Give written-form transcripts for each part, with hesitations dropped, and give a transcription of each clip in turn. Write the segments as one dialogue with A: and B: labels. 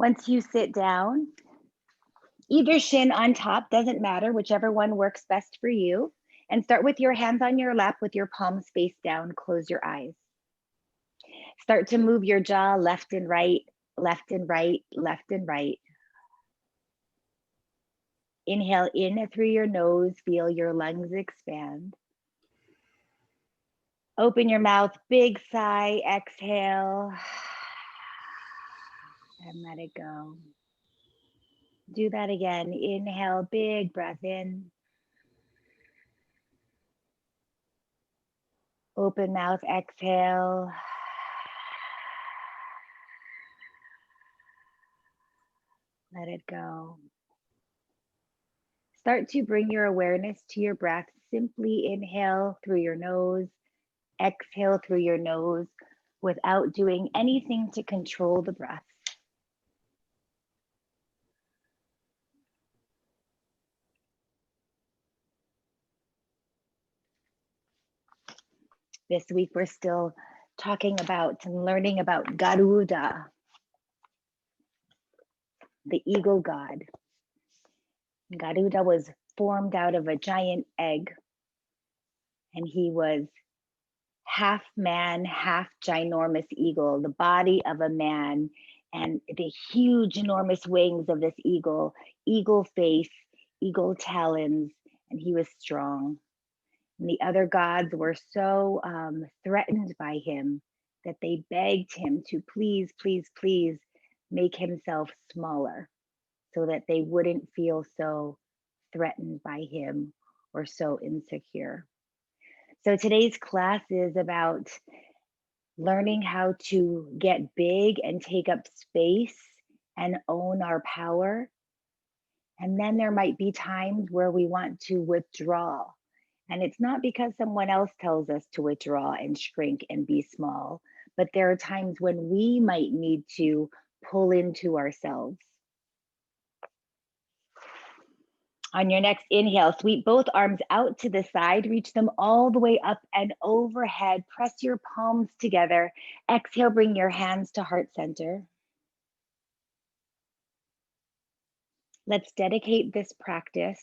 A: Once you sit down, either shin on top, doesn't matter, whichever one works best for you. And start with your hands on your lap with your palms face down, close your eyes. Start to move your jaw left and right, left and right, left and right. Inhale in through your nose, feel your lungs expand. Open your mouth, big sigh, exhale, and let it go. Do that again. Inhale, big breath in. Open mouth, exhale. Let it go. Start to bring your awareness to your breath. Simply inhale through your nose, exhale through your nose without doing anything to control the breath. This week, we're still talking about and learning about Garuda, the eagle god. Garuda was formed out of a giant egg, and he was half man, half ginormous eagle, the body of a man, and the huge, enormous wings of this eagle, eagle face, eagle talons, and he was strong. And the other gods were so threatened by him that they begged him to please, please, please make himself smaller so that they wouldn't feel so threatened by him or so insecure. So today's class is about learning how to get big and take up space and own our power. And then there might be times where we want to withdraw. And it's not because someone else tells us to withdraw and shrink and be small, but there are times when we might need to pull into ourselves. On your next inhale, sweep both arms out to the side, reach them all the way up and overhead. Press your palms together. Exhale, bring your hands to heart center. Let's dedicate this practice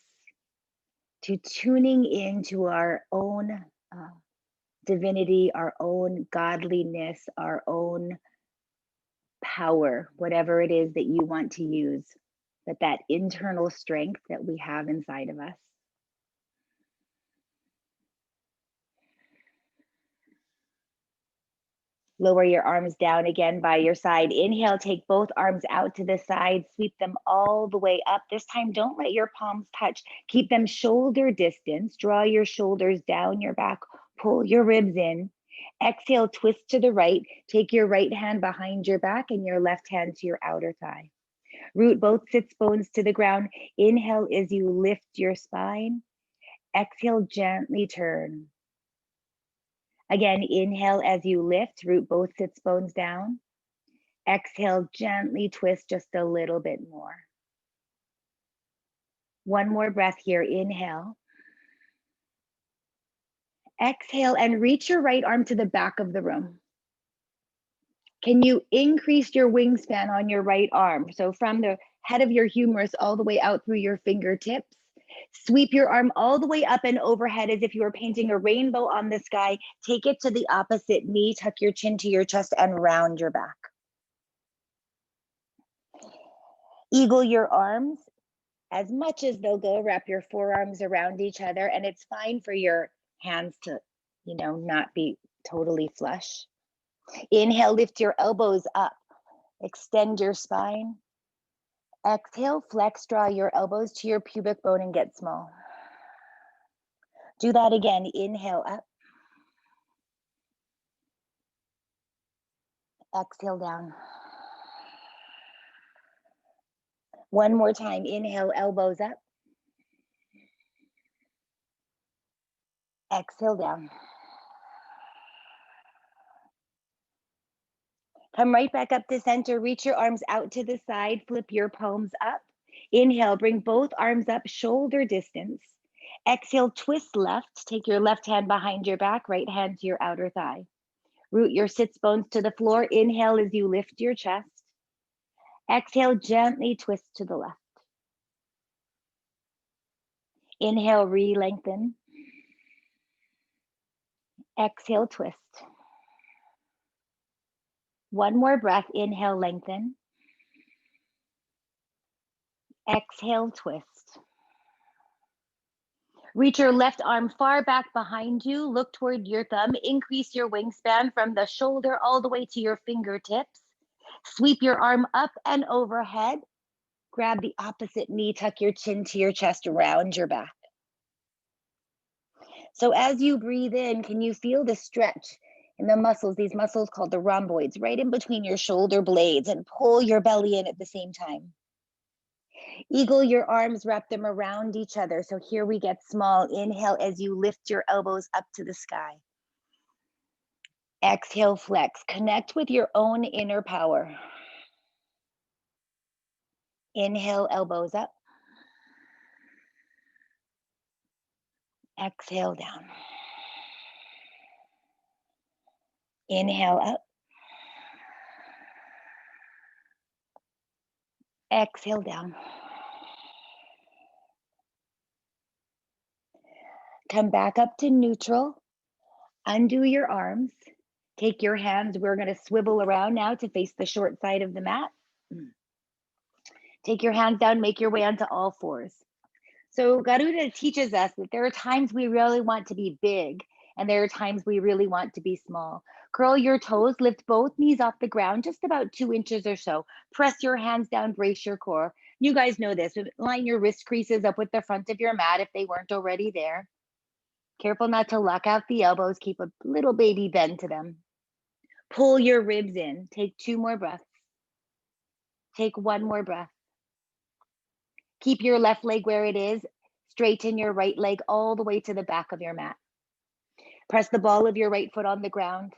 A: to tuning into our own divinity, our own godliness, our own power, whatever it is that you want to use, but that internal strength that we have inside of us. Lower your arms down again by your side. Inhale, take both arms out to the side, sweep them all the way up. This time, don't let your palms touch. Keep them shoulder distance. Draw your shoulders down your back, pull your ribs in. Exhale, twist to the right. Take your right hand behind your back and your left hand to your outer thigh. Root both sits bones to the ground. Inhale as you lift your spine. Exhale, gently turn. Again, inhale as you lift, root both sits bones down. Exhale, gently twist just a little bit more. One more breath here, inhale. Exhale and reach your right arm to the back of the room. Can you increase your wingspan on your right arm? So from the head of your humerus all the way out through your fingertips. Sweep your arm all the way up and overhead as if you were painting a rainbow on the sky. Take it to the opposite knee, tuck your chin to your chest and round your back. Eagle your arms as much as they'll go. Wrap your forearms around each other, and it's fine for your hands to, not be totally flush. Inhale, lift your elbows up. Extend your spine. Exhale, flex, draw your elbows to your pubic bone and get small. Do that again. Inhale up. Exhale down. One more time. Inhale, elbows up. Exhale down. Come right back up to center. Reach your arms out to the side. Flip your palms up. Inhale, bring both arms up, shoulder distance. Exhale, twist left. Take your left hand behind your back, right hand to your outer thigh. Root your sits bones to the floor. Inhale as you lift your chest. Exhale, gently twist to the left. Inhale, re-lengthen. Exhale, twist. One more breath. Inhale, lengthen. Exhale, twist. Reach your left arm far back behind you. Look toward your thumb. Increase your wingspan from the shoulder all the way to your fingertips. Sweep your arm up and overhead. Grab the opposite knee. Tuck your chin to your chest. Round your back. So as you breathe in, can you feel the stretch in the muscles, these muscles called the rhomboids, right in between your shoulder blades, and pull your belly in at the same time. Eagle your arms, wrap them around each other. So here we get small. Inhale as you lift your elbows up to the sky. Exhale, flex. Connect with your own inner power. Inhale, elbows up. Exhale, down. Inhale, up. Exhale, down. Come back up to neutral. Undo your arms. Take your hands. We're going to swivel around now to face the short side of the mat. Take your hands down, make your way onto all fours. So Garuda teaches us that there are times we really want to be big, and there are times we really want to be small. Curl your toes, lift both knees off the ground, just about 2 inches or so. Press your hands down, brace your core. You guys know this. Line your wrist creases up with the front of your mat if they weren't already there. Careful not to lock out the elbows. Keep a little baby bend to them. Pull your ribs in. Take 2 more breaths. Take 1 more breath. Keep your left leg where it is. Straighten your right leg all the way to the back of your mat. Press the ball of your right foot on the ground.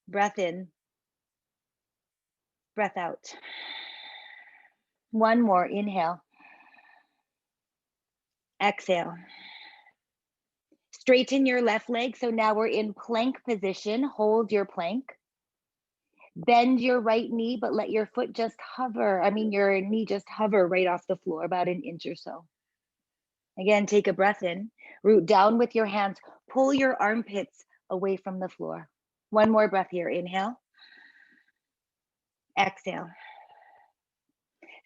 A: Breath in. Breath out. 1 more. Inhale. Exhale. Straighten your left leg. So now we're in plank position. Hold your plank. Bend your right knee, but let your foot just hover. Your knee just hover right off the floor, about 1 inch or so. Again, take a breath in. Root down with your hands. Pull your armpits away from the floor. 1 more breath here. Inhale. Exhale.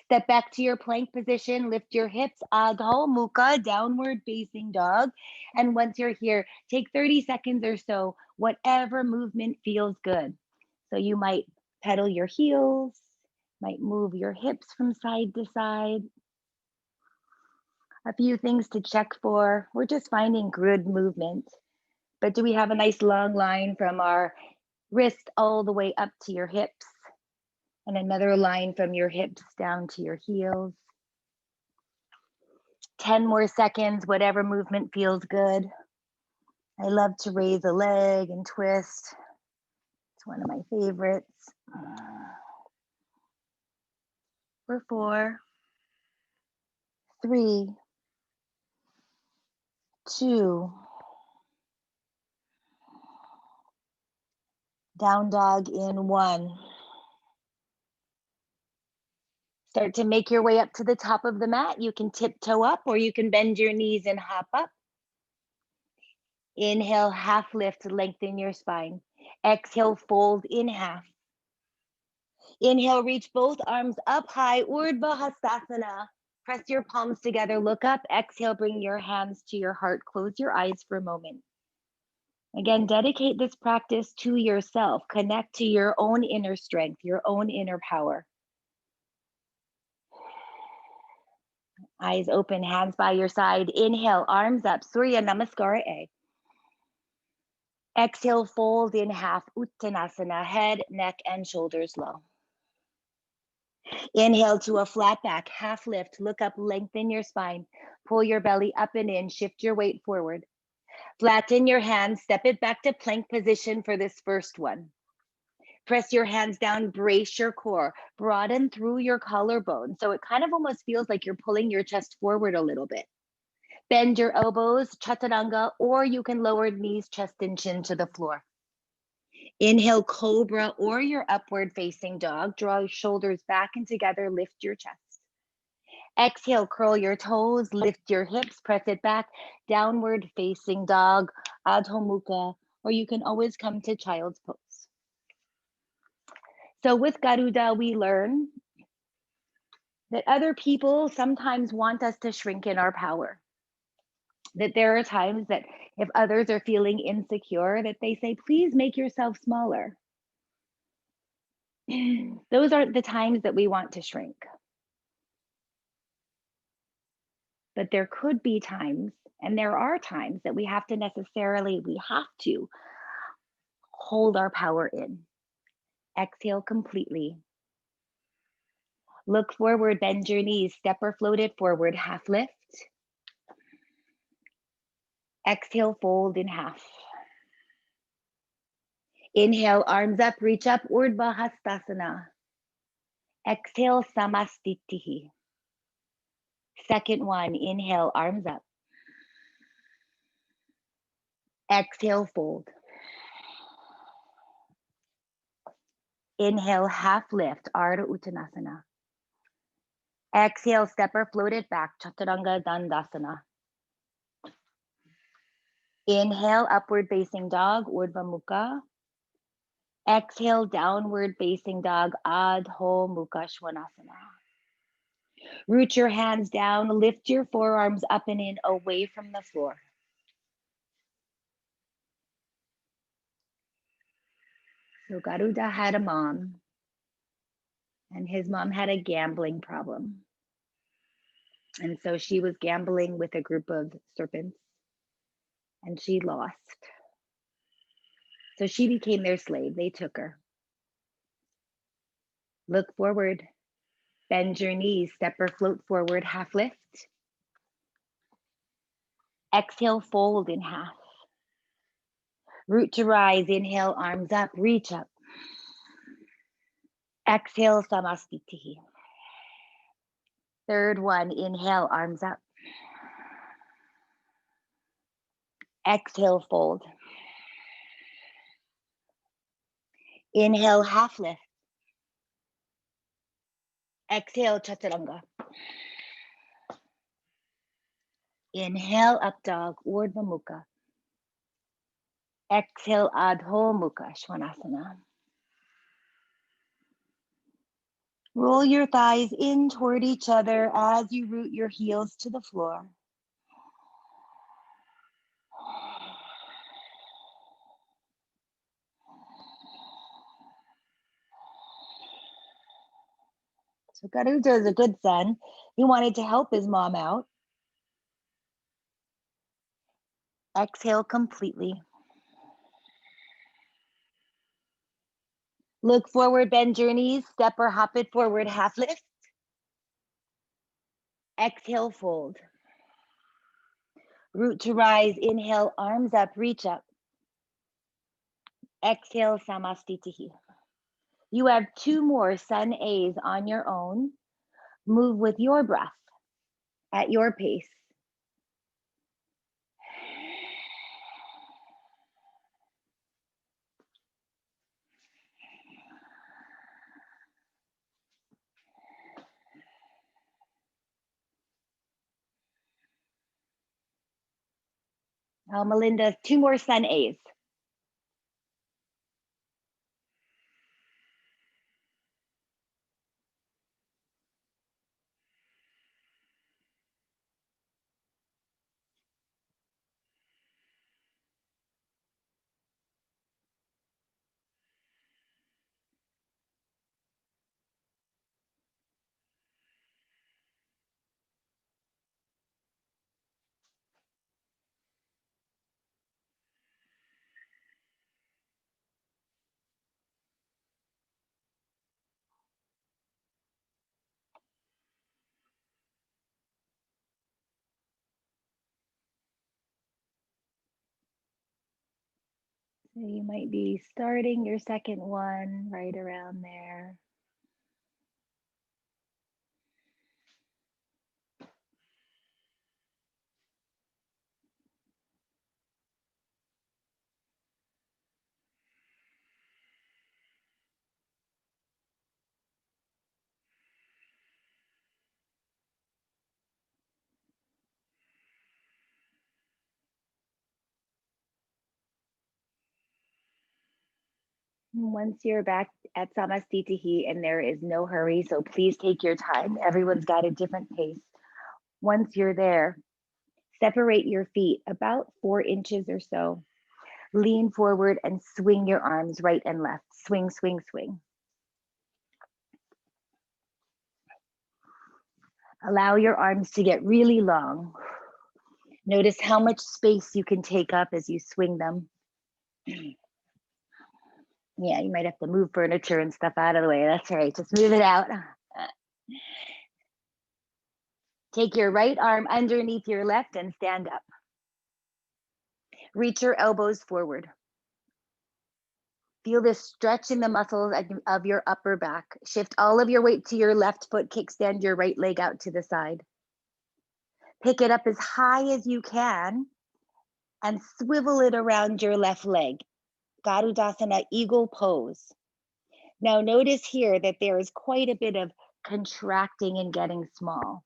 A: Step back to your plank position. Lift your hips. Adho Mukha, downward facing dog. And once you're here, take 30 seconds or so, whatever movement feels good. So you might pedal your heels, might move your hips from side to side. A few things to check for. We're just finding good movement. But do we have a nice long line from our wrist all the way up to your hips? And another line from your hips down to your heels. 10 more seconds, whatever movement feels good. I love to raise a leg and twist. It's one of my favorites. For 4, 3, 2, down dog in 1. Start to make your way up to the top of the mat. You can tiptoe up or you can bend your knees and hop up. Inhale, half lift, lengthen your spine. Exhale, fold in half. Inhale, reach both arms up high, Urdhva Hastasana. Press your palms together, look up. Exhale, bring your hands to your heart. Close your eyes for a moment. Again, dedicate this practice to yourself. Connect to your own inner strength, your own inner power. Eyes open, hands by your side. Inhale, arms up, Surya Namaskara A. Exhale, fold in half, Uttanasana, head, neck, and shoulders low. Inhale to a flat back, half lift, look up, lengthen your spine. Pull your belly up and in, shift your weight forward. Flatten your hands, step it back to plank position for this first one. Press your hands down, brace your core, broaden through your collarbone. So it kind of almost feels like you're pulling your chest forward a little bit. Bend your elbows, chaturanga, or you can lower knees, chest, and chin to the floor. Inhale, cobra or your upward facing dog. Draw your shoulders back and together, lift your chest. Exhale, curl your toes, lift your hips, press it back, downward facing dog, Adho Mukha, or you can always come to child's pose. So with Garuda, we learn that other people sometimes want us to shrink in our power. That there are times that if others are feeling insecure, that they say, please make yourself smaller. Those are the times that we want to shrink. But there could be times, and there are times that we have to hold our power in. Exhale completely. Look forward, bend your knees, step or float it forward, half lift. Exhale, fold in half. Inhale, arms up, reach up, Urdhva Hastasana. Exhale, Samastitihi. Second one, inhale, arms up. Exhale, fold. Inhale, half lift, Ardha Uttanasana. Exhale, step or float it back, Chaturanga Dandasana. Inhale, upward facing dog, Urdhva Mukha. Exhale, downward facing dog, Adho Mukha Svanasana. Root your hands down, lift your forearms up and in, away from the floor. So Garuda had a mom, and his mom had a gambling problem. And so she was gambling with a group of serpents, and she lost. So she became their slave. They took her. Look forward, bend your knees, step or float forward, half lift. Exhale, fold in half. Root to rise, inhale, arms up, reach up. Exhale, Samastitihi. Third one, inhale, arms up. Exhale, fold. Inhale, half lift. Exhale, Chaturanga. Inhale, up dog, Urdhva Mukha. Exhale, Adho Mukha Svanasana. Roll your thighs in toward each other as you root your heels to the floor. So Garuda is a good son. He wanted to help his mom out. Exhale completely. Look forward, bend your knees, step or hop it forward, half lift. Exhale, fold. Root to rise, inhale, arms up, reach up. Exhale, Samastitihi. You have 2 more sun A's on your own. Move with your breath at your pace. Melinda, 2 more sun A's. So you might be starting your second one right around there. Once you're back at Samastitihi, and there is no hurry, so please take your time. Everyone's got a different pace. Once you're there, separate your feet about 4 inches or so. Lean forward and swing your arms right and left. Swing, swing, swing. Allow your arms to get really long. Notice how much space you can take up as you swing them. Yeah, you might have to move furniture and stuff out of the way. That's all right, just move it out. Take your right arm underneath your left and stand up. Reach your elbows forward. Feel this stretch in the muscles of your upper back. Shift all of your weight to your left foot, kickstand your right leg out to the side. Pick it up as high as you can and swivel it around your left leg. Garudasana, eagle pose. Now notice here that there is quite a bit of contracting and getting small.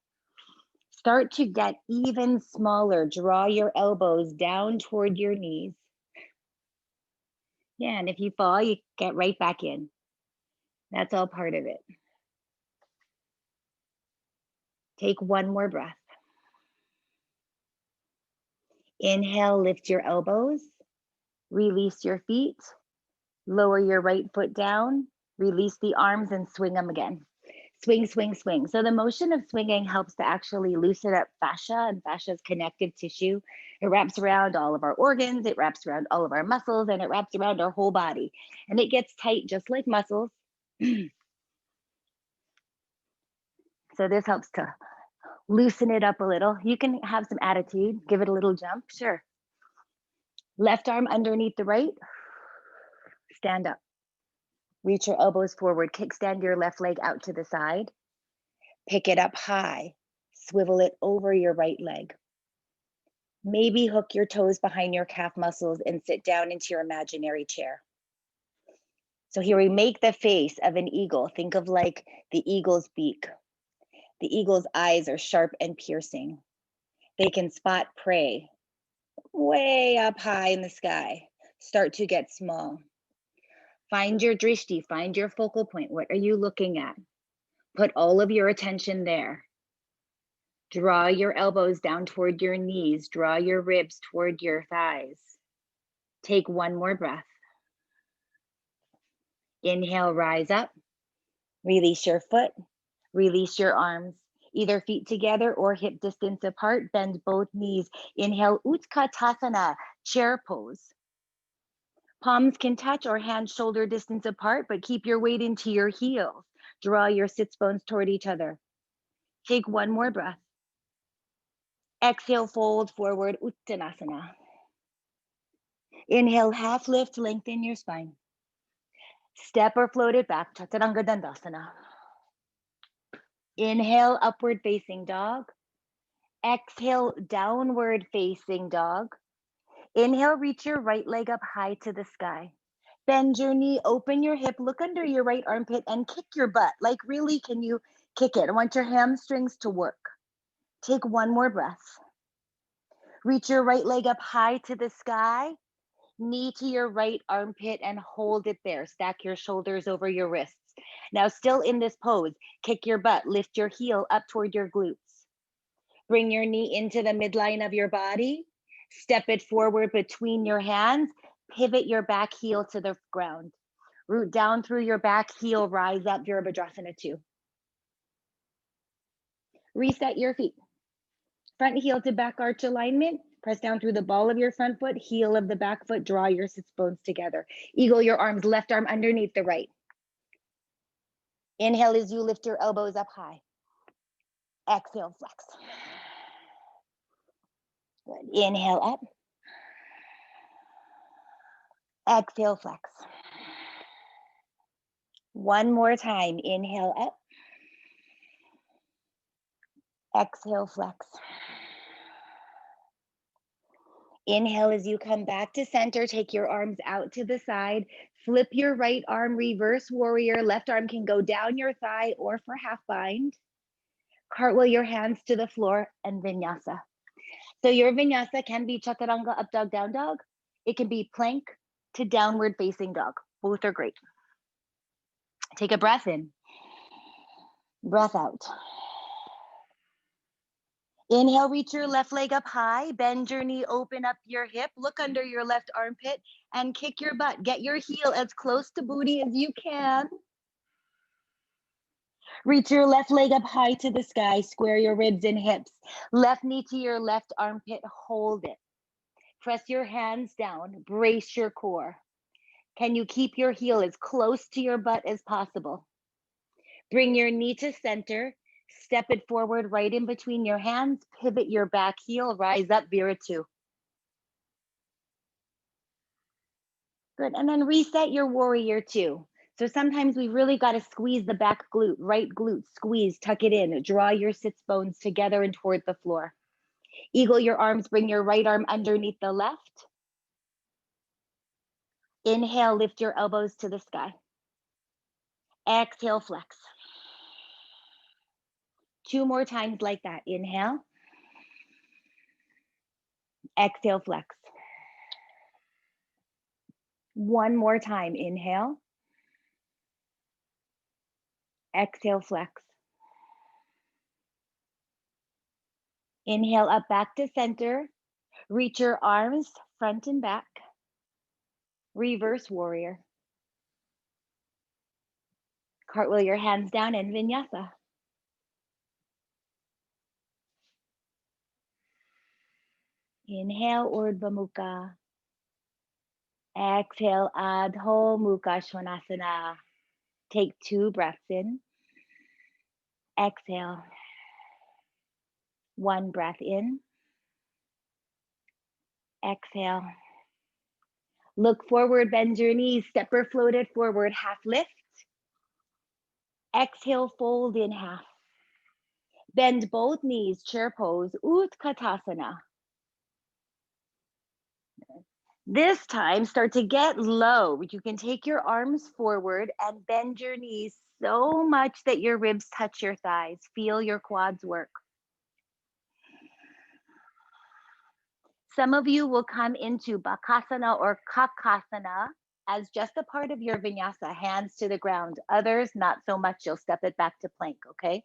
A: Start to get even smaller. Draw your elbows down toward your knees. Yeah, and if you fall, you get right back in. That's all part of it. Take one more breath. Inhale, lift your elbows. Release your feet. Lower your right foot down. Release the arms and swing them again. Swing, swing, swing. So the motion of swinging helps to actually loosen up fascia, and fascia is connective tissue. It wraps around all of our organs, it wraps around all of our muscles, and it wraps around our whole body. And it gets tight just like muscles. So this helps to loosen it up a little. You can have some attitude, give it a little jump, sure. Left arm underneath the right, stand up. Reach your elbows forward, kickstand your left leg out to the side. Pick it up high, swivel it over your right leg. Maybe hook your toes behind your calf muscles and sit down into your imaginary chair. So here we make the face of an eagle. Think of like the eagle's beak. The eagle's eyes are sharp and piercing. They can spot prey way up high in the sky. Start to get small. Find your drishti, find your focal point. What are you looking at? Put all of your attention there. Draw your elbows down toward your knees. Draw your ribs toward your thighs. Take one more breath. Inhale, rise up. Release your foot. Release your arms. Either feet together or hip distance apart. Bend both knees. Inhale, Utkatasana, chair pose. Palms can touch or hands shoulder distance apart, but keep your weight into your heels. Draw your sits bones toward each other. Take one more breath. Exhale, fold forward, Uttanasana. Inhale, half lift, lengthen your spine. Step or float it back, Chaturanga Dandasana. Inhale, upward facing dog. Exhale, downward facing dog. Inhale, reach your right leg up high to the sky. Bend your knee, open your hip, look under your right armpit and kick your butt. Like really, can you kick it? I want your hamstrings to work. Take one more breath. Reach your right leg up high to the sky. Knee to your right armpit and hold it there. Stack your shoulders over your wrists. Now still in this pose, kick your butt, lift your heel up toward your glutes. Bring your knee into the midline of your body. Step it forward between your hands. Pivot your back heel to the ground. Root down through your back heel, rise up, Virabhadrasana 2. Reset your feet. Front heel to back arch alignment. Press down through the ball of your front foot, heel of the back foot, draw your sits bones together. Eagle your arms, left arm underneath the right. Inhale as you lift your elbows up high. Exhale, flex. Good. Inhale up. Exhale, flex. One more time. Inhale up. Exhale, flex. Inhale as you come back to center, take your arms out to the side, flip your right arm, reverse warrior, left arm can go down your thigh or for half bind. Cartwheel your hands to the floor and vinyasa. So your vinyasa can be chaturanga, up dog, down dog. It can be plank to downward facing dog. Both are great. Take a breath in, breath out. Inhale, reach your left leg up high, bend your knee, open up your hip, look under your left armpit and kick your butt. Get your heel as close to booty as you can. Reach your left leg up high to the sky, square your ribs and hips. Left knee to your left armpit, hold it. Press your hands down, brace your core. Can you keep your heel as close to your butt as possible? Bring your knee to center, step it forward right in between your hands, pivot your back heel, rise up, Vira-2. Good, and then reset your Warrior-2. So sometimes we really got to squeeze the back glute, right glute, squeeze, tuck it in, draw your sits bones together and toward the floor. Eagle your arms, bring your right arm underneath the left. Inhale, lift your elbows to the sky. Exhale, flex. 2 more times like that. Inhale. Exhale, flex. 1 more time. Inhale. Exhale, flex. Inhale up back to center. Reach your arms front and back. Reverse warrior. Cartwheel your hands down in Vinyasa. Inhale, Urdhva Mukha. Exhale, Adho Mukha Svanasana. Take 2 breaths in. Exhale. 1 breath in. Exhale. Look forward, bend your knees, stepper floated forward, half lift. Exhale, fold in half. Bend both knees, chair pose, Utkatasana. This time, start to get low. You can take your arms forward and bend your knees so much that your ribs touch your thighs. Feel your quads work. Some of you will come into Bakasana or Kakasana as just a part of your vinyasa, hands to the ground. Others, not so much. You'll step it back to plank, okay?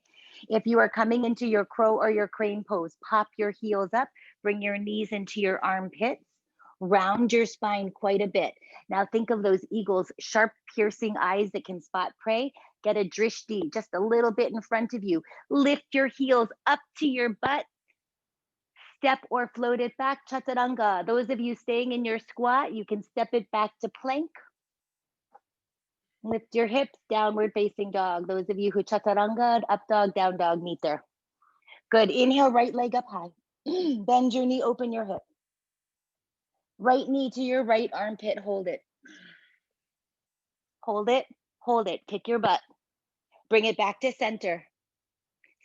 A: If you are coming into your crow or your crane pose, pop your heels up, bring your knees into your armpits, round your spine quite a bit. Now think of those eagles, sharp piercing eyes that can spot prey. Get a drishti just a little bit in front of you. Lift your heels up to your butt. Step or float it back, chaturanga. Those of you staying in your squat, you can step it back to plank. Lift your hips, downward facing dog. Those of you who chaturanga, up dog, down dog, meet there. Good, inhale, right leg up high. Bend your knee, open your hip. Right knee to your right armpit, hold it. Hold it, hold it, kick your butt. Bring it back to center.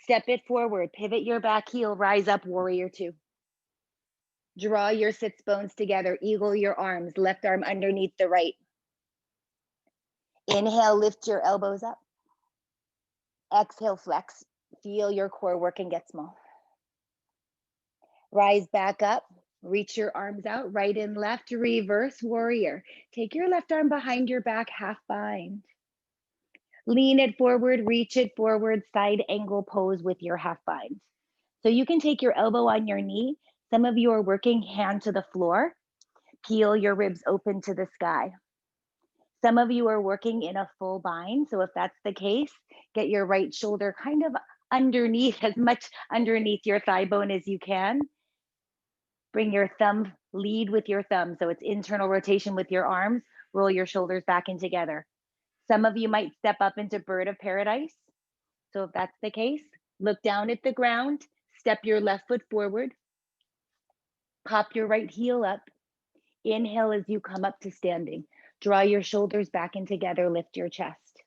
A: Step it forward, pivot your back heel, rise up, Warrior-2. Draw your sits bones together, eagle your arms, left arm underneath the right. Inhale, lift your elbows up. Exhale, flex. Feel your core work and get small. Rise back up, reach your arms out, right and left, reverse warrior. Take your left arm behind your back, half bind. Lean it forward, reach it forward, side angle pose with your half bind. So you can take your elbow on your knee. Some of you are working hand to the floor. Peel your ribs open to the sky. Some of you are working in a full bind. So if that's the case, get your right shoulder kind of underneath, as much underneath your thigh bone as you can. Bring your thumb, lead with your thumb. So it's internal rotation with your arms. Roll your shoulders back in together. Some of you might step up into bird of paradise. So if that's the case, look down at the ground, step your left foot forward, pop your right heel up. Inhale as you come up to standing. Draw your shoulders back in together, lift your chest.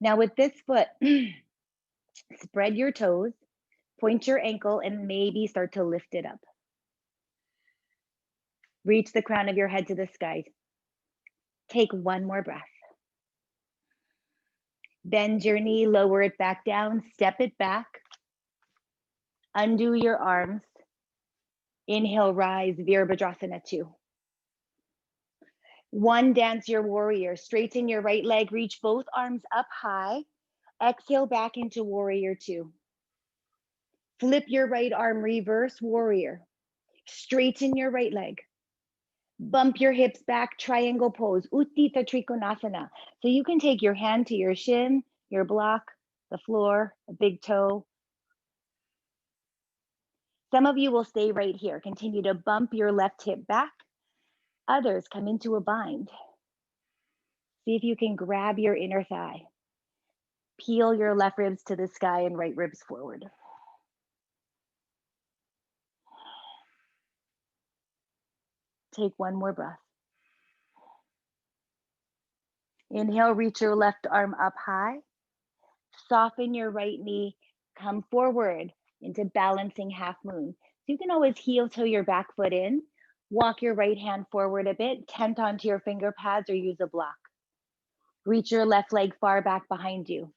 A: Now with this foot, spread your toes, point your ankle, and maybe start to lift it up. Reach the crown of your head to the sky. Take 1 more breath. Bend your knee, lower it back down, step it back. Undo your arms. Inhale, rise, Virabhadrasana 2. One, dance your warrior. Straighten your right leg, reach both arms up high. Exhale back into warrior two. Flip your right arm, reverse warrior. Straighten your right leg. Bump your hips back, triangle pose, Utthita Trikonasana. So you can take your hand to your shin, your block, the floor, a big toe. Some of you will stay right here. Continue to bump your left hip back. Others come into a bind. See if you can grab your inner thigh. Peel your left ribs to the sky and right ribs forward. Take one more breath. Inhale, reach your left arm up high. Soften your right knee, come forward into balancing half moon. So you can always heel toe your back foot in, walk your right hand forward a bit, tent onto your finger pads or use a block. Reach your left leg far back behind you.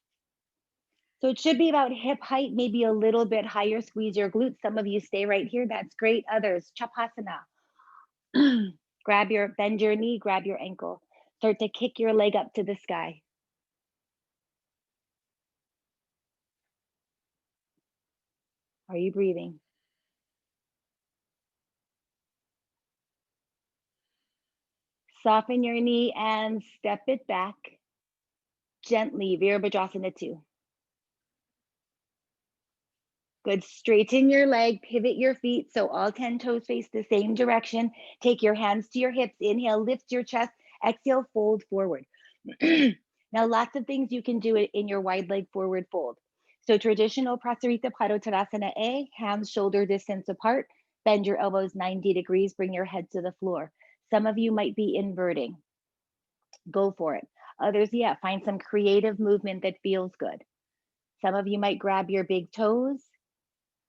A: So it should be about hip height, maybe a little bit higher. Squeeze your glutes. Some of you stay right here. That's great. Others, Chapasana. Bend your knee, grab your ankle. Start to kick your leg up to the sky. Are you breathing? Soften your knee and step it back. Gently, Virabhadrasana 2. Good, straighten your leg, pivot your feet so all 10 toes face the same direction. Take your hands to your hips, inhale, lift your chest, exhale, fold forward. Now, lots of things you can do in your wide leg forward fold. So traditional Prasarita Padottanasana A, hands shoulder distance apart, bend your elbows 90 degrees, bring your head to the floor. Some of you might be inverting. Go for it. Others, yeah, find some creative movement that feels good. Some of you might grab your big toes.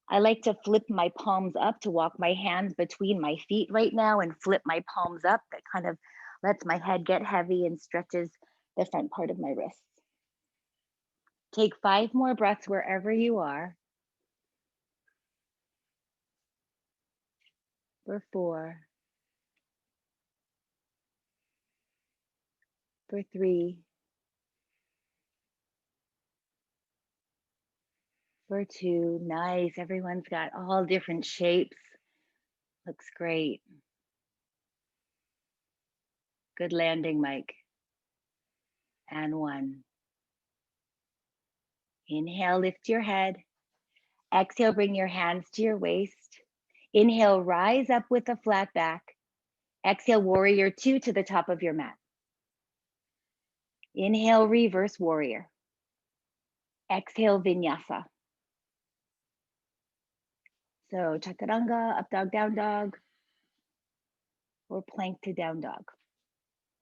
A: I like to flip my palms up to walk my hands between my feet right now and flip my palms up. That kind of lets my head get heavy and stretches the front part of my wrists. Take 5 more breaths wherever you are. For 4. For 3. For 2. Nice. Everyone's got all different shapes. Looks great. Good landing, Mike. And 1. Inhale, lift your head. Exhale, bring your hands to your waist. Inhale, rise up with a flat back. Exhale, warrior 2 to the top of your mat. Inhale, reverse warrior. Exhale, vinyasa. So chaturanga, up dog, down dog, or plank to down dog.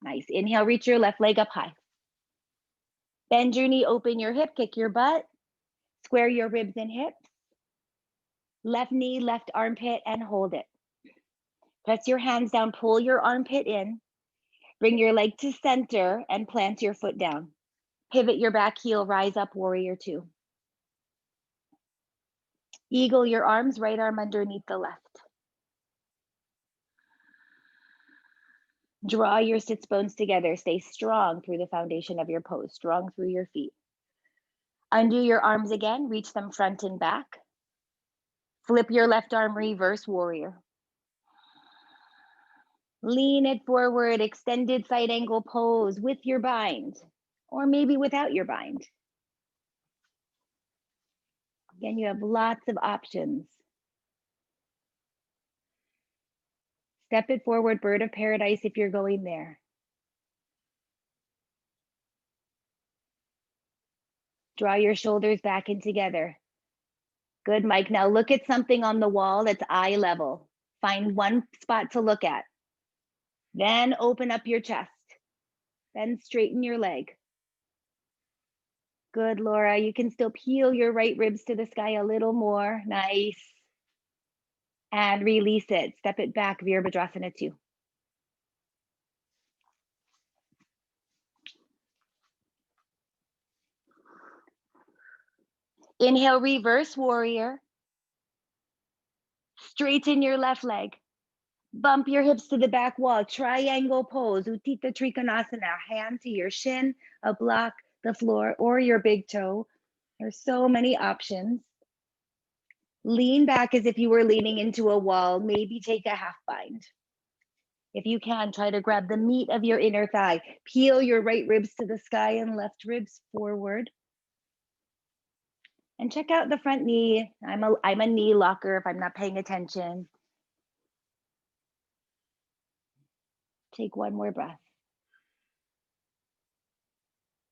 A: Nice. Inhale, reach your left leg up high. Bend your knee, open your hip, kick your butt. Square your ribs and hips. Left knee, left armpit, and hold it. Press your hands down, pull your armpit in. Bring your leg to center and plant your foot down. Pivot your back heel, rise up, warrior 2. Eagle your arms, right arm underneath the left. Draw your sits bones together. Stay strong through the foundation of your pose, strong through your feet. Undo your arms again, reach them front and back. Flip your left arm, reverse warrior. Lean it forward, extended side angle pose with your bind, or maybe without your bind. Again, you have lots of options. Step it forward, bird of paradise if you're going there. Draw your shoulders back and together. Good, Mike. Now look at something on the wall that's eye level. Find one spot to look at. Then open up your chest. Then straighten your leg. Good, Laura. You can still peel your right ribs to the sky a little more. Nice. And release it. Step it back, Virabhadrasana 2. Inhale, reverse warrior. Straighten your left leg. Bump your hips to the back wall. Triangle pose. Utthita Trikonasana. Hand to your shin, a block, the floor, or your big toe. There's so many options. Lean back as if you were leaning into a wall. Maybe take a half bind. If you can, try to grab the meat of your inner thigh. Peel your right ribs to the sky and left ribs forward. And check out the front knee. I'm a knee locker if I'm not paying attention. Take one more breath.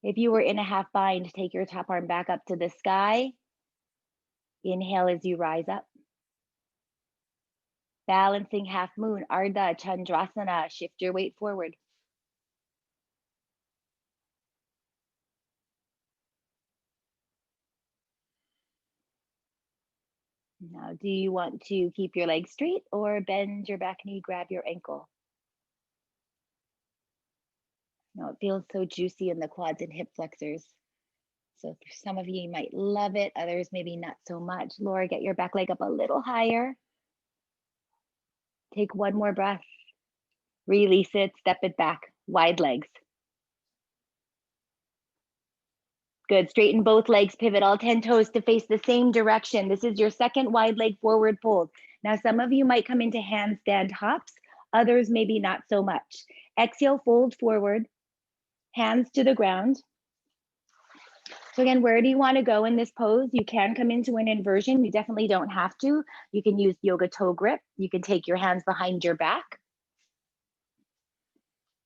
A: If you were in a half bind, take your top arm back up to the sky. Inhale as you rise up. Balancing half moon, Ardha Chandrasana. Shift your weight forward. Now, do you want to keep your legs straight or bend your back knee, grab your ankle? Now, it feels so juicy in the quads and hip flexors. So for some of you might love it, others maybe not so much. Laura, get your back leg up a little higher. Take one more breath. Release it, step it back, wide legs. Good, straighten both legs, pivot all 10 toes to face the same direction. This is your second wide leg forward fold. Now, some of you might come into handstand hops, others maybe not so much. Exhale, fold forward, hands to the ground. So again, where do you want to go in this pose? You can come into an inversion. You definitely don't have to. You can use yoga toe grip. You can take your hands behind your back.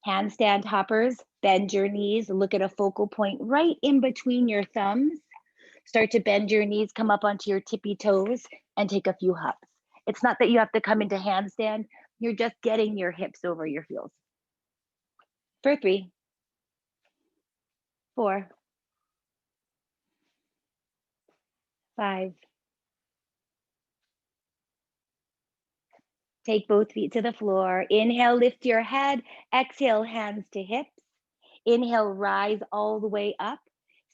A: Handstand hoppers, bend your knees, look at a focal point right in between your thumbs. Start to bend your knees, come up onto your tippy toes, and take a few hops. It's not that you have to come into handstand. You're just getting your hips over your heels. For 3, 4, 5. Take both feet to the floor. Inhale, lift your head. Exhale, hands to hips. Inhale, rise all the way up.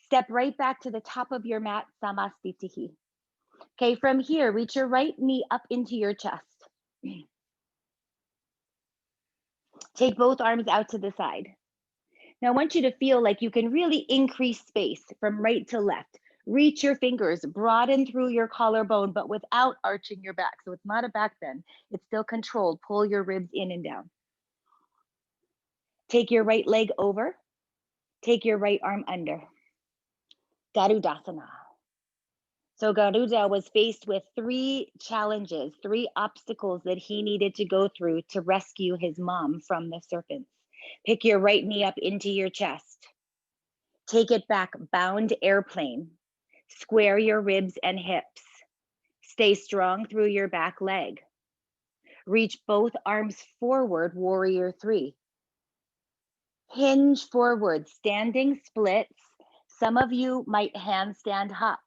A: Step right back to the top of your mat, Samastitihi. Okay, from here, reach your right knee up into your chest. Take both arms out to the side. Now I want you to feel like you can really increase space from right to left. Reach your fingers, broaden through your collarbone, but without arching your back. So it's not a back bend, it's still controlled. Pull your ribs in and down. Take your right leg over, take your right arm under. Garudasana. So Garuda was faced with 3 challenges, 3 obstacles that he needed to go through to rescue his mom from the serpents. Pick your right knee up into your chest. Take it back, bound airplane. Square your ribs and hips. Stay strong through your back leg. Reach both arms forward, warrior 3. Hinge forward, standing splits. Some of you might handstand hop.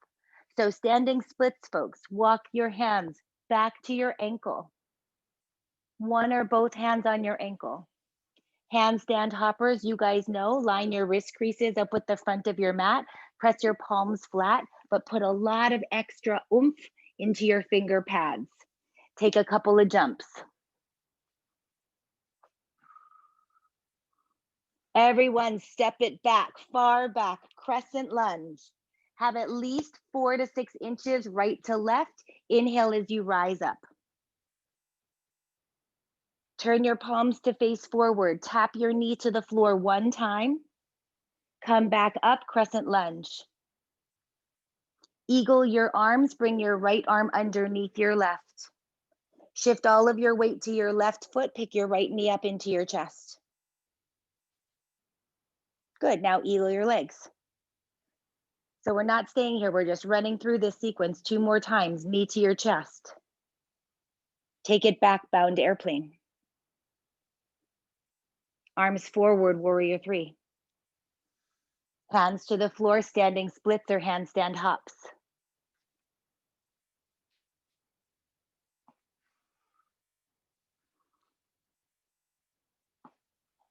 A: So standing splits, folks, walk your hands back to your ankle. One or both hands on your ankle. Handstand hoppers, you guys know, line your wrist creases up with the front of your mat, press your palms flat, but put a lot of extra oomph into your finger pads. Take a couple of jumps. Everyone step it back, far back, crescent lunge. Have at least 4 to 6 inches right to left. Inhale as you rise up. Turn your palms to face forward. Tap your knee to the floor 1 time. Come back up, crescent lunge. Eagle your arms, bring your right arm underneath your left. Shift all of your weight to your left foot, pick your right knee up into your chest. Good, now eagle your legs. So we're not staying here, we're just running through this sequence 2 more times, knee to your chest. Take it back, bound airplane. Arms forward, warrior 3. Hands to the floor, standing splits or handstand hops.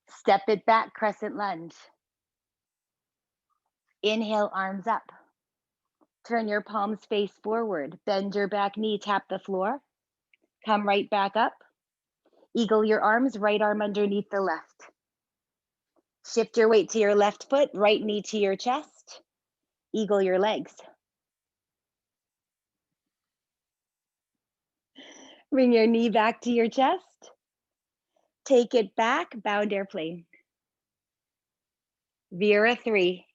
A: Step it back, crescent lunge. Inhale, arms up. Turn your palms face forward. Bend your back knee, tap the floor. Come right back up. Eagle your arms, right arm underneath the left. Shift your weight to your left foot, right knee to your chest. Eagle your legs. Bring your knee back to your chest. Take it back, bound airplane. Vera 3.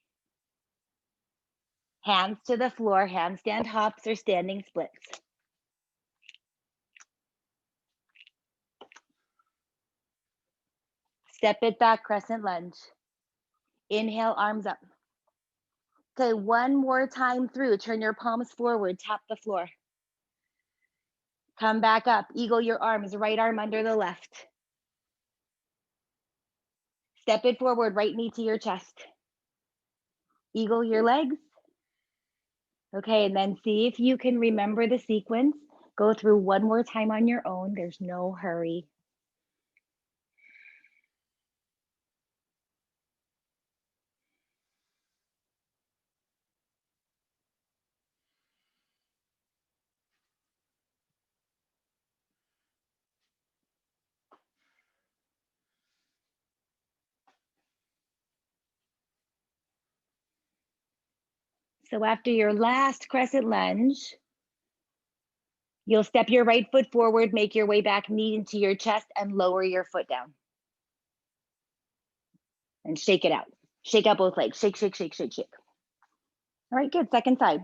A: Hands to the floor, handstand hops or standing splits. Step it back, crescent lunge. Inhale, arms up. Okay, one more time through. Turn your palms forward, tap the floor. Come back up, eagle your arms, right arm under the left. Step it forward, right knee to your chest. Eagle your legs. Okay, and then see if you can remember the sequence. Go through one more time on your own. There's no hurry. So after your last crescent lunge, you'll step your right foot forward, make your way back, knee into your chest, and lower your foot down. And shake it out. Shake out both legs. Shake, shake, shake, shake, shake. All right, good. Second side.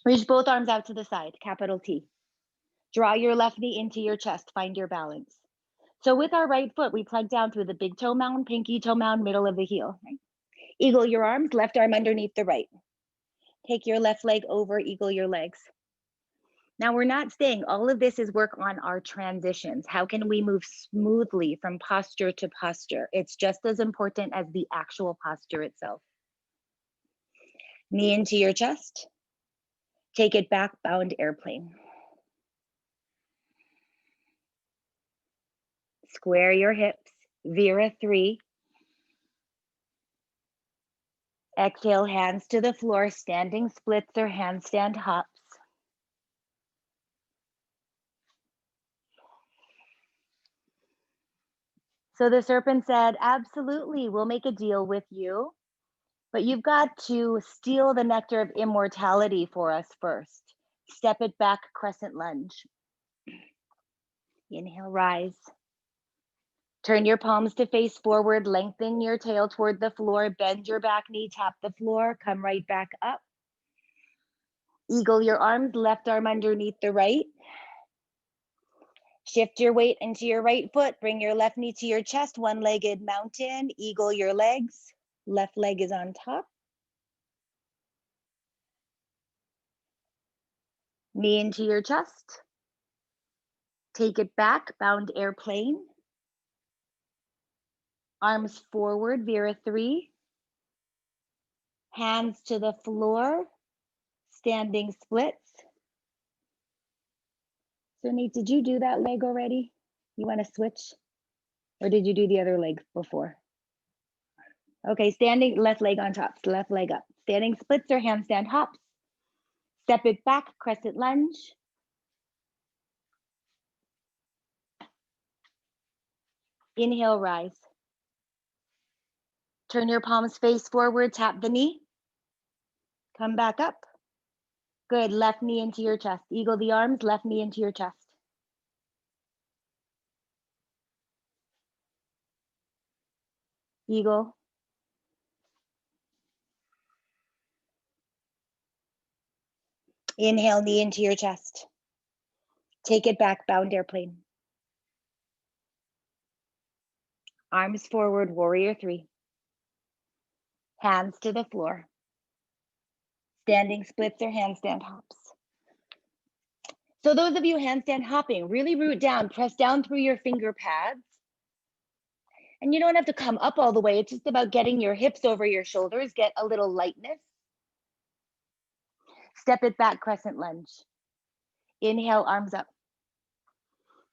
A: Reach both arms out to the side, capital T. Draw your left knee into your chest. Find your balance. So with our right foot, we plug down through the big toe mound, pinky toe mound, middle of the heel. Right? Eagle your arms, left arm underneath the right. Take your left leg over, eagle your legs. Now we're not staying, all of this is work on our transitions. How can we move smoothly from posture to posture? It's just as important as the actual posture itself. Knee into your chest. Take it back, bound airplane. Square your hips, Vera 3. Exhale, hands to the floor, standing splits or handstand hops. So the serpent said, absolutely, we'll make a deal with you, but you've got to steal the nectar of immortality for us first. Step it back, crescent lunge. Inhale, rise. Turn your palms to face forward, lengthen your tail toward the floor, bend your back knee, tap the floor, come right back up. Eagle your arms, left arm underneath the right. Shift your weight into your right foot, bring your left knee to your chest, one-legged mountain, eagle your legs, left leg is on top. Knee into your chest. Take it back, bound airplane. Arms forward, Vera 3. Hands to the floor, standing splits. So Nate, did you do that leg already? You want to switch? Or did you do the other leg before? Okay, standing, left leg on top, left leg up. Standing splits or handstand hops. Step it back, crescent lunge. Inhale, rise. Turn your palms face forward, tap the knee. Come back up. Good, left knee into your chest. Eagle the arms, left knee into your chest. Eagle. Inhale, knee into your chest. Take it back, bound airplane. Arms forward, warrior 3. Hands to the floor. Standing splits or handstand hops. So those of you handstand hopping, really root down, press down through your finger pads. And you don't have to come up all the way. It's just about getting your hips over your shoulders, get a little lightness. Step it back, crescent lunge. Inhale, arms up.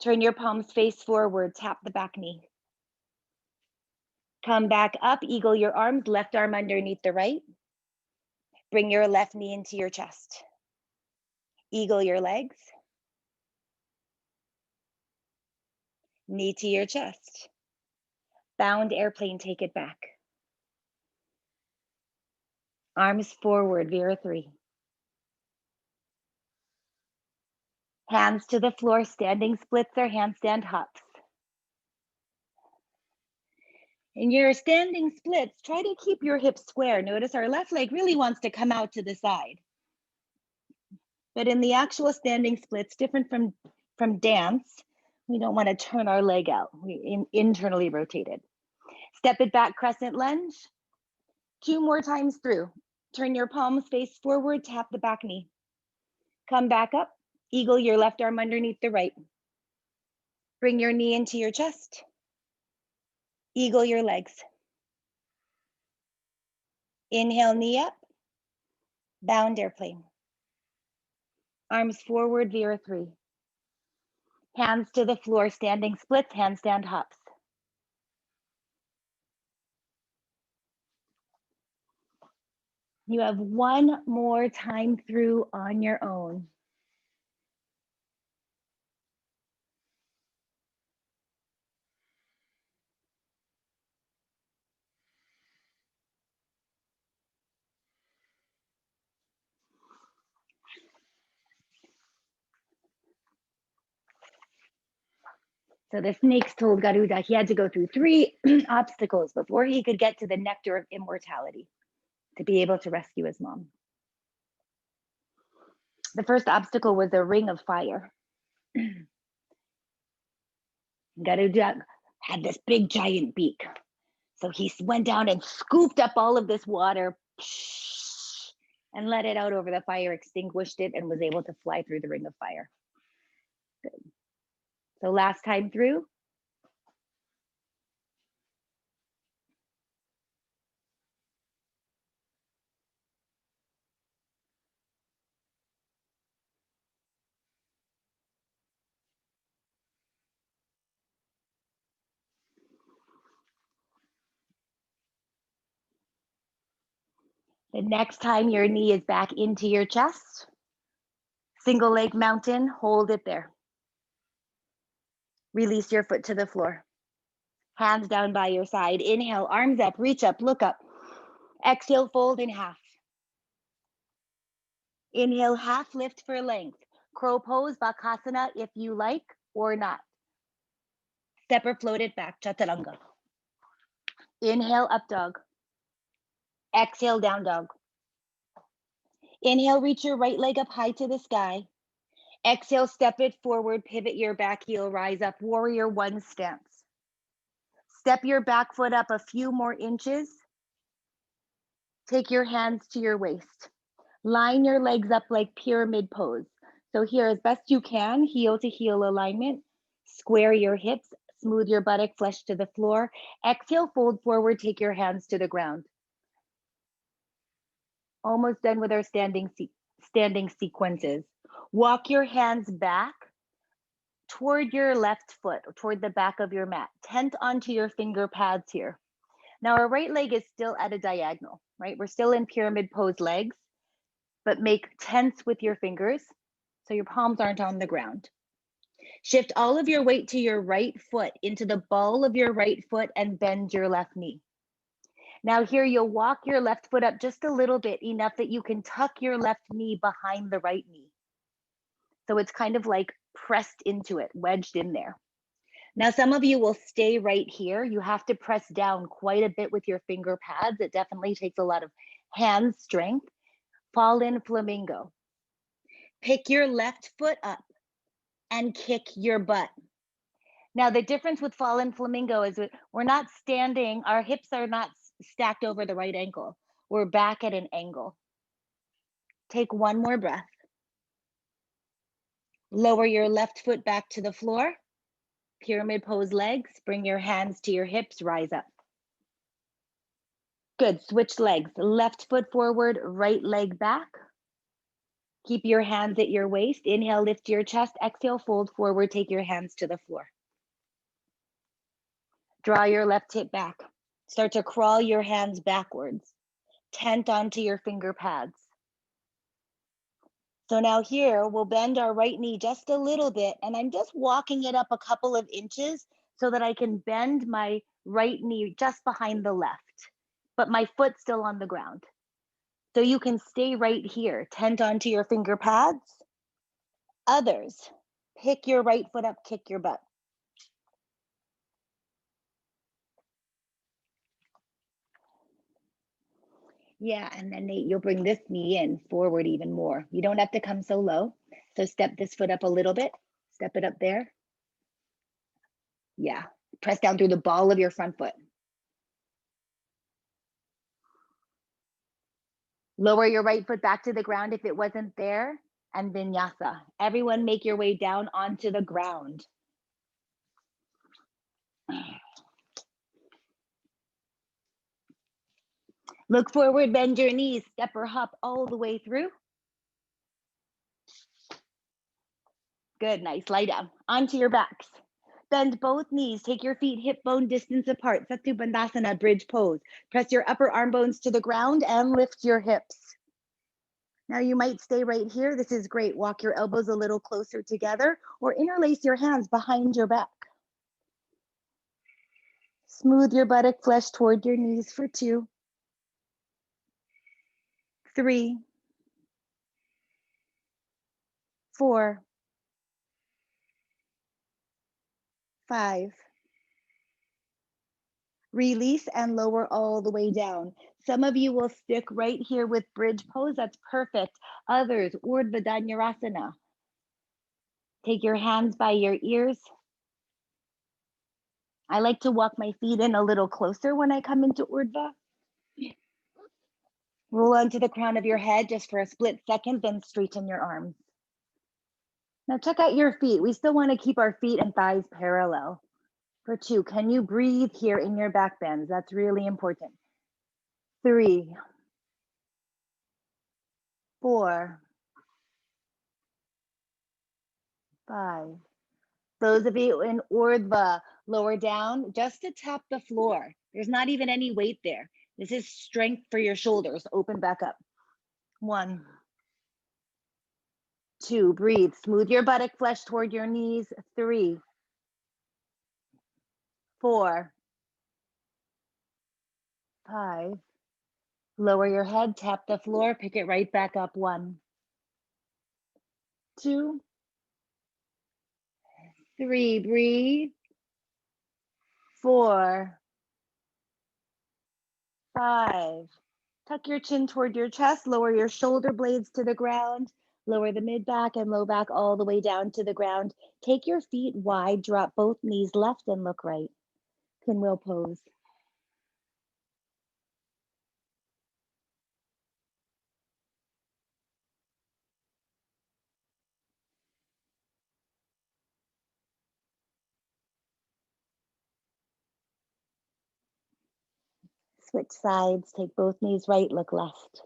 A: Turn your palms face forward, tap the back knee. Come back up, eagle your arms, left arm underneath the right. Bring your left knee into your chest. Eagle your legs. Knee to your chest. Bound airplane, take it back. Arms forward, Vera 3. Hands to the floor, standing splits or handstand hops. In your standing splits, try to keep your hips square. Notice our left leg really wants to come out to the side. But in the actual standing splits, different from dance, we don't want to turn our leg out. We internally rotate it. Step it back, crescent lunge. 2 more times through. Turn your palms face forward, tap the back knee. Come back up, eagle your left arm underneath the right. Bring your knee into your chest. Eagle your legs. Inhale, knee up. Bound airplane. Arms forward, Vera 3. Hands to the floor, standing splits, handstand hops. You have 1 more time through on your own. So the snakes told Garuda he had to go through 3 obstacles before he could get to the nectar of immortality to be able to rescue his mom. The first obstacle was a ring of fire. Garuda had this big giant beak. So he went down and scooped up all of this water and let it out over the fire, extinguished it, and was able to fly through the ring of fire. Good. So last time through. The next time your knee is back into your chest, single leg mountain, hold it there. Release your foot to the floor. Hands down by your side. Inhale, arms up, reach up, look up. Exhale, fold in half. Inhale, half lift for length. Crow pose, Bakasana if you like or not. Step or float it back, Chaturanga. Inhale, up dog. Exhale, down dog. Inhale, reach your right leg up high to the sky. Exhale, step it forward, pivot your back heel, rise up, warrior 1 stance. Step your back foot up a few more inches. Take your hands to your waist. Line your legs up like pyramid pose. So here, as best you can, heel to heel alignment. Square your hips, smooth your buttock, flesh to the floor. Exhale, fold forward, take your hands to the ground. Almost done with our standing sequences. Walk your hands back toward your left foot, or toward the back of your mat. Tent onto your finger pads here. Now our right leg is still at a diagonal, right? We're still in pyramid pose legs, but make tents with your fingers so your palms aren't on the ground. Shift all of your weight to your right foot into the ball of your right foot and bend your left knee. Now here you'll walk your left foot up just a little bit, enough that you can tuck your left knee behind the right knee. So it's kind of like pressed into it, wedged in there. Now some of you will stay right here. You have to press down quite a bit with your finger pads. It definitely takes a lot of hand strength. Fallen Flamingo. Pick your left foot up and kick your butt. Now the difference with Fallen Flamingo is we're not standing, our hips are not stacked over the right ankle. We're back at an angle. Take 1 more breath. Lower your left foot back to the floor. Pyramid pose legs. Bring your hands to your hips, rise up. Good, switch legs. Left foot forward, right leg back. Keep your hands at your waist. Inhale, lift your chest. Exhale, fold forward, take your hands to the floor. Draw your left hip back. Start to crawl your hands backwards. Tent onto your finger pads. So now here, we'll bend our right knee just a little bit, and I'm just walking it up a couple of inches so that I can bend my right knee just behind the left, but my foot's still on the ground. So you can stay right here, tent onto your finger pads. Others, pick your right foot up, kick your butt. Yeah, and then Nate, you'll bring this knee in forward even more. You don't have to come so low. So step this foot up a little bit. Step it up there. Yeah, press down through the ball of your front foot. Lower your right foot back to the ground if it wasn't there, and Vinyasa. Everyone make your way down onto the ground. Look forward, bend your knees, step or hop all the way through. Good, nice, lie down, onto your backs. Bend both knees, take your feet hip bone distance apart, Sattu Bandhasana, bridge pose. Press your upper arm bones to the ground and lift your hips. Now you might stay right here, this is great. Walk your elbows a little closer together or interlace your hands behind your back. Smooth your buttock flesh toward your knees for 2, 3, 4, 5. Release and lower all the way down. Some of you will stick right here with bridge pose. That's perfect. Others, Urdhva Dhanurasana. Take your hands by your ears. I like to walk my feet in a little closer when I come into Urdhva. Roll onto the crown of your head just for a split second, then straighten your arms. Now check out your feet. We still want to keep our feet and thighs parallel. For 2, can you breathe here in your back bends? That's really important. 3, 4, 5. Those of you in Urdhva, lower down just to tap the floor. There's not even any weight there. This is strength for your shoulders. Open back up. 1, 2, breathe. Smooth your buttock flesh toward your knees. 3, 4, 5. Lower your head, tap the floor, pick it right back up. 1, 2, 3, breathe. 4, 5. Tuck your chin toward your chest, lower your shoulder blades to the ground, lower the mid back and low back all the way down to the ground. Take your feet wide, drop both knees left and look right. Pinwheel pose. Switch sides, take both knees right, look left.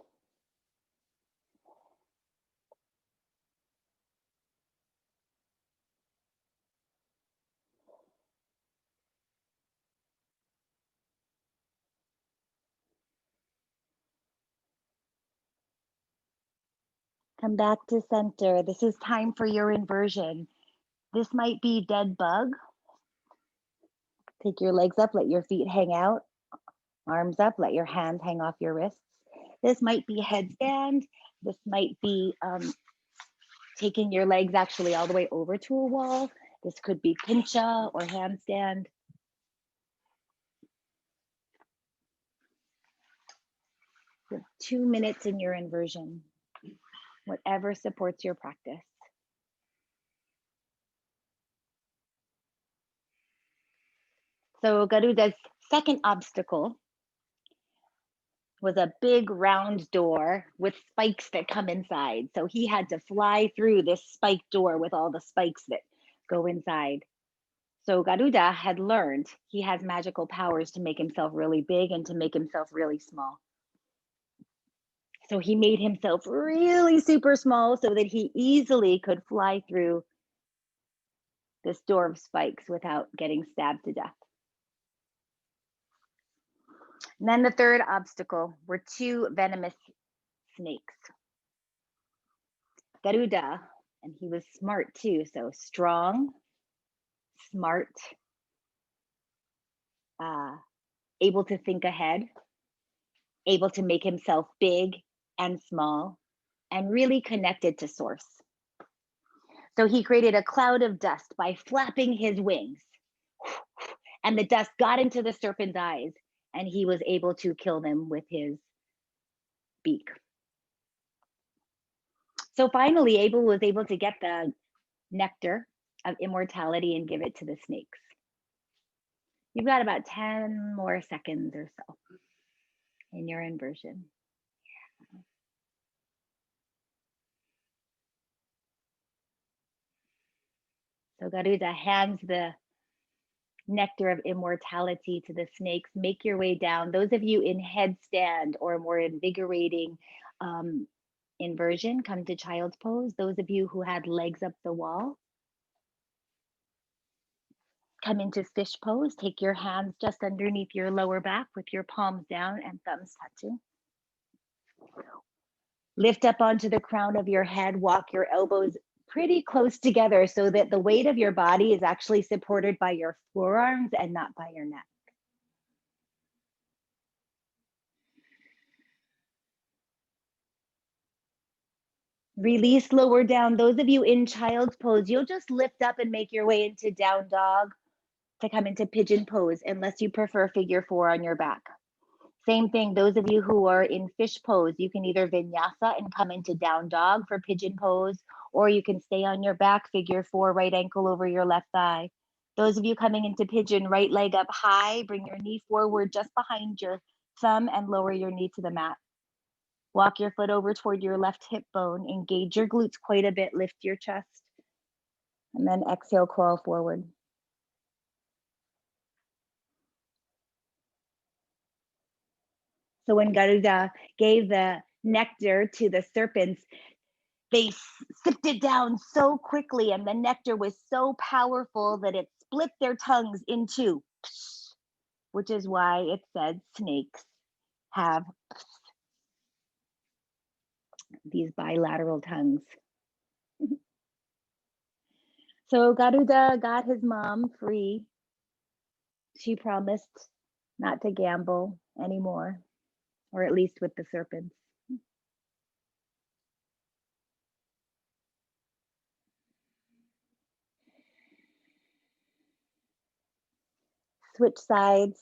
A: Come back to center. This is time for your inversion. This might be dead bug. Take your legs up, let your feet hang out. Arms up, let your hands hang off your wrists. This might be headstand. This might be taking your legs actually all the way over to a wall. This could be pincha or handstand. You have 2 minutes in your inversion, whatever supports your practice. So Garuda's second obstacle was a big round door with spikes that come inside. So he had to fly through this spiked door with all the spikes that go inside. So Garuda had learned he has magical powers to make himself really big and to make himself really small. So he made himself really super small so that he easily could fly through this door of spikes without getting stabbed to death. And then the third obstacle were 2 venomous snakes. Garuda, and he was smart too, so strong, smart, uh, able to think ahead, able to make himself big and small, and really connected to source. So he created a cloud of dust by flapping his wings. And the dust got into the serpent's eyes, and he was able to kill them with his beak. So finally, Abel was able to get the nectar of immortality and give it to the snakes. You've got about 10 more seconds or so in your inversion. So Garuda hands the nectar of immortality to the snakes. Make your way down. Those of you in headstand or more invigorating inversion, come to child's pose. Those of you who had legs up the wall, come into fish pose. Take your hands just underneath your lower back with your palms down and thumbs touching. Lift up onto the crown of your head. Walk your elbows pretty close together so that the weight of your body is actually supported by your forearms and not by your neck. Release lower down. Those of you in child's pose, you'll just lift up and make your way into down dog to come into pigeon pose, unless you prefer figure 4 on your back. Same thing, those of you who are in fish pose, you can either vinyasa and come into down dog for pigeon pose, or you can stay on your back, figure 4, right ankle over your left thigh. Those of you coming into pigeon, right leg up high, bring your knee forward just behind your thumb and lower your knee to the mat. Walk your foot over toward your left hip bone, engage your glutes quite a bit, lift your chest, and then exhale, crawl forward. So when Garuda gave the nectar to the serpents, they sipped it down so quickly, and the nectar was so powerful that it split their tongues in two, which is why it said snakes have these bilateral tongues. So Garuda got his mom free. She promised not to gamble anymore, or at least with the serpents. Switch sides.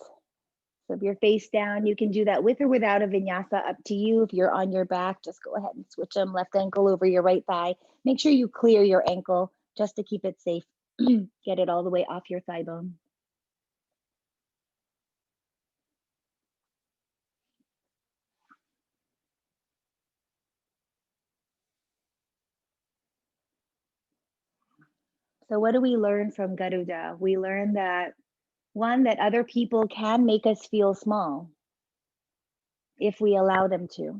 A: So if you're face down, you can do that with or without a vinyasa, up to you. If you're on your back, just go ahead and switch them. Left ankle over your right thigh. Make sure you clear your ankle just to keep it safe. Get it all the way off your thigh bone. So what do we learn from Garuda? We learn that, one, that other people can make us feel small if we allow them to.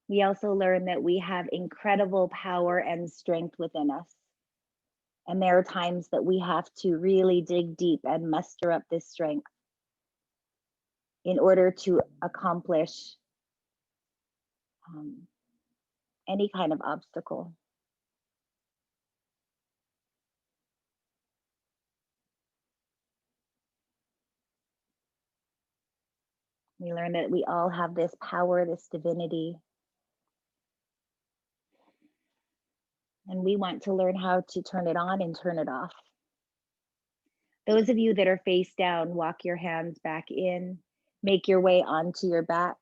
A: We also learn that we have incredible power and strength within us. And there are times that we have to really dig deep and muster up this strength in order to accomplish any kind of obstacle. We learn that we all have this power, this divinity, and we want to learn how to turn it on and turn it off. Those of you that are face down, walk your hands back in, make your way onto your backs.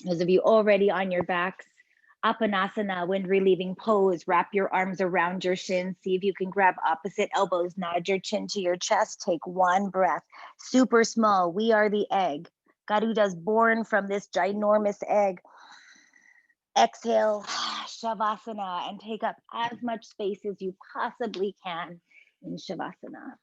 A: Those of you already on your backs, Apanasana, wind relieving pose, wrap your arms around your shins. See if you can grab opposite elbows, nod your chin to your chest, take one breath, super small. We are the egg. Garuda's born from this ginormous egg. Exhale, Shavasana, and take up as much space as you possibly can in Shavasana.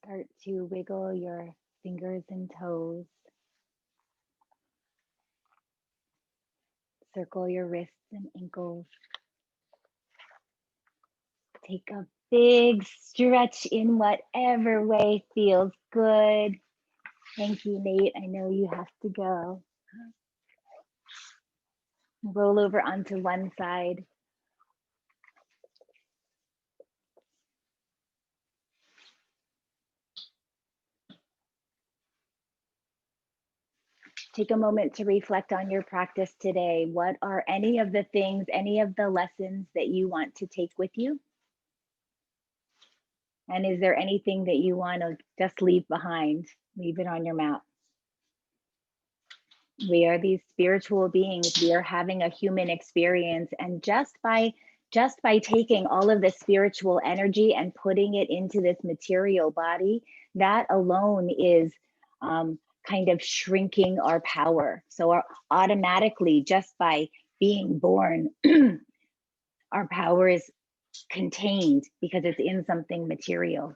A: Start to wiggle your fingers and toes. Circle your wrists and ankles. Take a big stretch in whatever way feels good. Thank you, Nate. I know you have to go. Roll over onto one side. Take a moment to reflect on your practice today. What are any of the things, any of the lessons that you want to take with you? And is there anything that you want to just leave behind? Leave it on your mat. We are these spiritual beings. We are having a human experience. And just by taking all of the spiritual energy and putting it into this material body, that alone is kind of shrinking our power. So automatically, just by being born, our power is contained because it's in something material.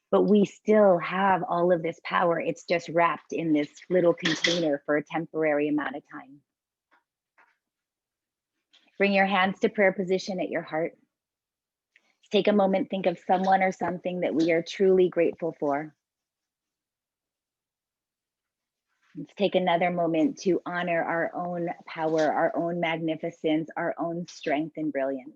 A: But we still have all of this power. It's just wrapped in this little container for a temporary amount of time. Bring your hands to prayer position at your heart. Take a moment, think of someone or something that we are truly grateful for. Let's take another moment to honor our own power, our own magnificence, our own strength and brilliance.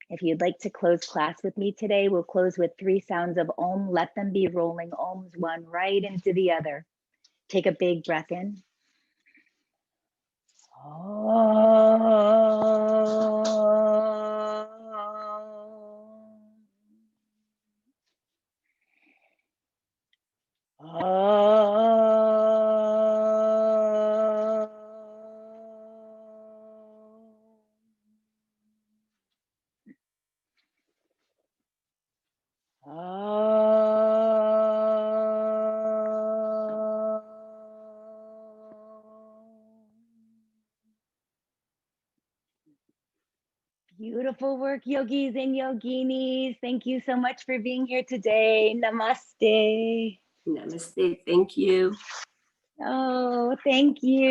A: If you'd like to close class with me today, we'll close with 3 sounds of Om. Let them be rolling Oms, one right into the other. Take a big breath in. Beautiful work, yogis and yoginis. Thank you so much for being here today. Namaste.
B: Namaste. Thank you.
A: Oh, thank you.